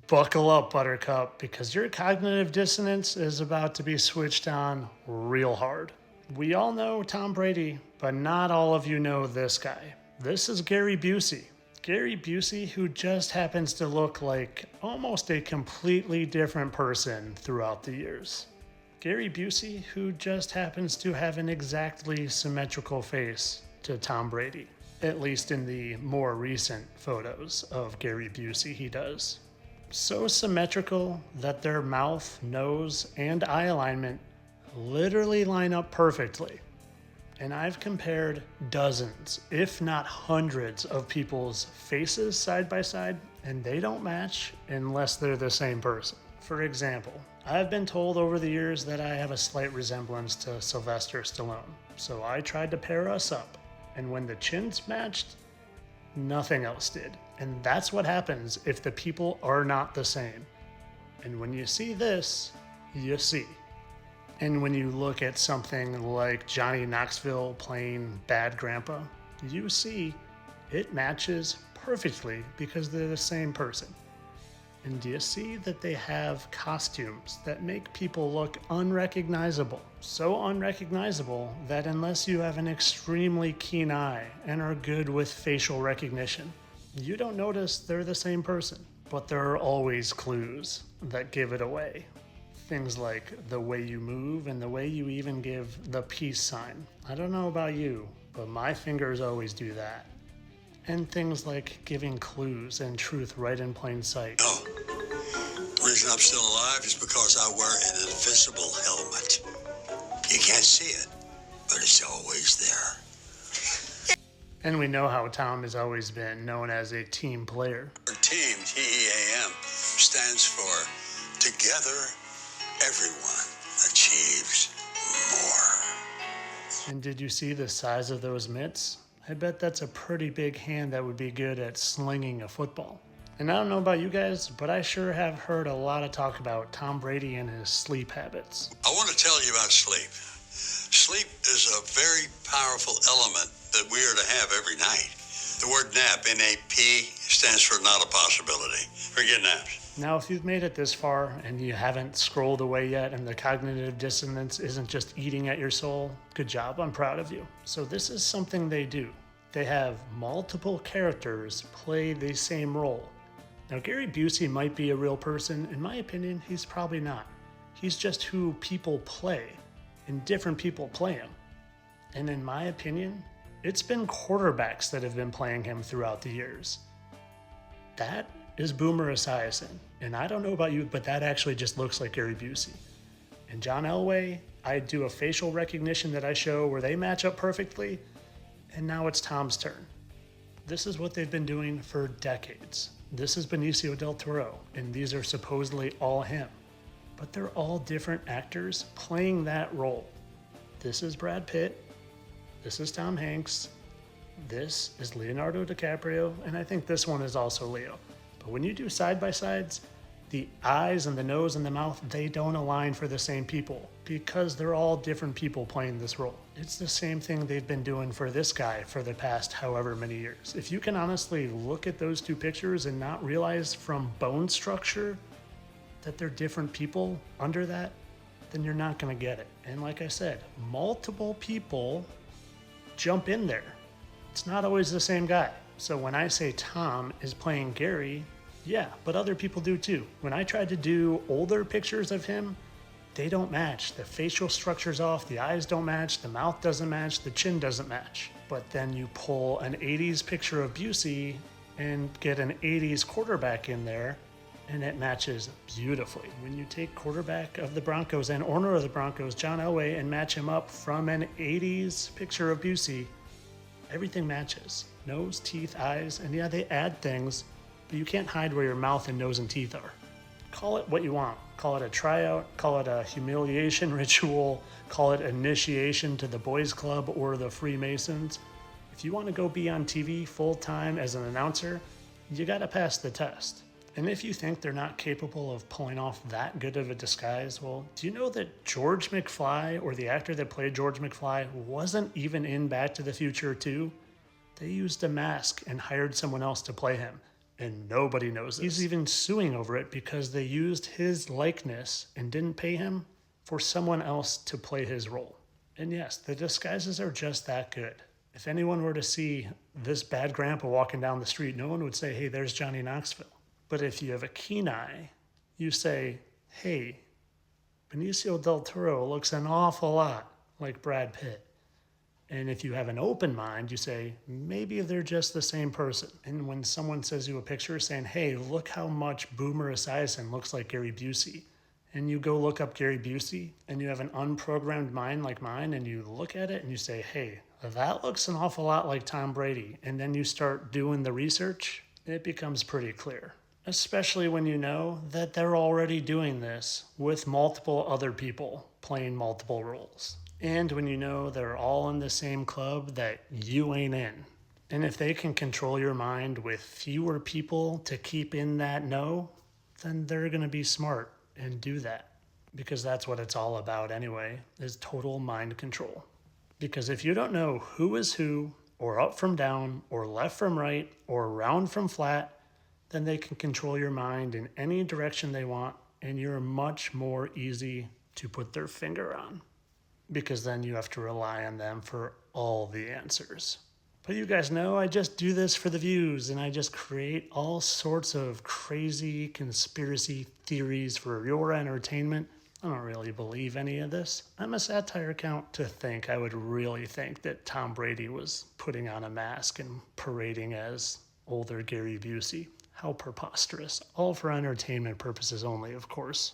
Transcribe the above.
Buckle up, Buttercup, because your cognitive dissonance is about to be switched on real hard. We all know Tom Brady, but not all of you know this guy. This is Gary Busey. Gary Busey, who just happens to look like almost a completely different person throughout the years. Gary Busey, who just happens to have an exactly symmetrical face to Tom Brady, at least in the more recent photos of Gary Busey he does. So symmetrical that their mouth, nose, and eye alignment literally line up perfectly. And I've compared dozens, if not hundreds, of people's faces side by side, and they don't match unless they're the same person. For example, I've been told over the years that I have a slight resemblance to Sylvester Stallone, so I tried to pair us up, and when the chins matched, nothing else did. And that's what happens if the people are not the same. And when you see this, you see. And when you look at something like Johnny Knoxville playing Bad Grandpa, you see it matches perfectly because they're the same person. And do you see that they have costumes that make people look unrecognizable? So unrecognizable that unless you have an extremely keen eye and are good with facial recognition, you don't notice they're the same person. But there are always clues that give it away. Things like the way you move and the way you even give the peace sign. I don't know about you, but my fingers always do that. And things like giving clues and truth right in plain sight. No. The reason I'm still alive is because I wear an invisible helmet. You can't see it, but it's always there. And we know how Tom has always been known as a team player. Team, T-E-A-M, stands for Together Everyone Achieves More. And did you see the size of those mitts? I bet that's a pretty big hand that would be good at slinging a football. And I don't know about you guys, but I sure have heard a lot of talk about Tom Brady and his sleep habits. I want to tell you about sleep. Sleep is a very powerful element that we are to have every night. The word nap, N-A-P, stands for not a possibility. Forget naps. Now, if you've made it this far and you haven't scrolled away yet and the cognitive dissonance isn't just eating at your soul, good job, I'm proud of you. So this is something they do. They have multiple characters play the same role. Now, Gary Busey might be a real person. In my opinion, he's probably not. He's just who people play, and different people play him. And in my opinion, it's been quarterbacks that have been playing him throughout the years. That is Boomer Esiason. And I don't know about you, but that actually just looks like Gary Busey. And John Elway, I do a facial recognition that I show where they match up perfectly, and now it's Tom's turn. This is what they've been doing for decades. This is Benicio del Toro, and these are supposedly all him. But they're all different actors playing that role. This is Brad Pitt, this is Tom Hanks, this is Leonardo DiCaprio, and I think this one is also Leo. But when you do side-by-sides, the eyes and the nose and the mouth, they don't align for the same people because they're all different people playing this role. It's the same thing they've been doing for this guy for the past however many years. If you can honestly look at those two pictures and not realize from bone structure that they're different people under that, then you're not going to get it. And like I said, multiple people jump in there. It's not always the same guy. So when I say Tom is playing Gary, yeah, but other people do too. When I tried to do older pictures of him, they don't match. The facial structure's off, the eyes don't match, the mouth doesn't match, the chin doesn't match. But then you pull an 80s picture of Busey and get an 80s quarterback in there, and it matches beautifully. When you take quarterback of the Broncos and owner of the Broncos, John Elway, and match him up from an 80s picture of Busey, everything matches. Nose, teeth, eyes, and yeah, they add things, but you can't hide where your mouth and nose and teeth are. Call it what you want. Call it a tryout, call it a humiliation ritual, call it initiation to the boys club or the Freemasons. If you want to go be on TV full time as an announcer, you gotta pass the test. And if you think they're not capable of pulling off that good of a disguise, well, do you know that George McFly, or the actor that played George McFly, wasn't even in Back to the Future 2? They used a mask and hired someone else to play him. and nobody knows this. He's even suing over it because they used his likeness and didn't pay him for someone else to play his role. And yes, the disguises are just that good. If anyone were to see this bad grandpa walking down the street, no one would say, hey, there's Johnny Knoxville. But if you have a keen eye, you say, hey, Benicio del Toro looks an awful lot like Brad Pitt. And if you have an open mind, you say, maybe they're just the same person. And when someone says you a picture saying, hey, look how much Boomer Esiason looks like Gary Busey, and you go look up Gary Busey, and you have an unprogrammed mind like mine, and you look at it and you say, hey, that looks an awful lot like Tom Brady. And then you start doing the research, it becomes pretty clear. Especially when you know that they're already doing this with multiple other people playing multiple roles. And when you know they're all in the same club that you ain't in. And if they can control your mind with fewer people to keep in that know, then they're going to be smart and do that. Because that's what it's all about anyway, is total mind control. Because if you don't know who is who, or up from down, or left from right, or round from flat, then they can control your mind in any direction they want, and you're much more easy to put their finger on. Because then you have to rely on them for all the answers. But you guys know I just do this for the views, and I just create all sorts of crazy conspiracy theories for your entertainment. I don't really believe any of this. I'm a satire account to think I would really think that Tom Brady was putting on a mask and parading as older Gary Busey. How preposterous. All for entertainment purposes only, of course.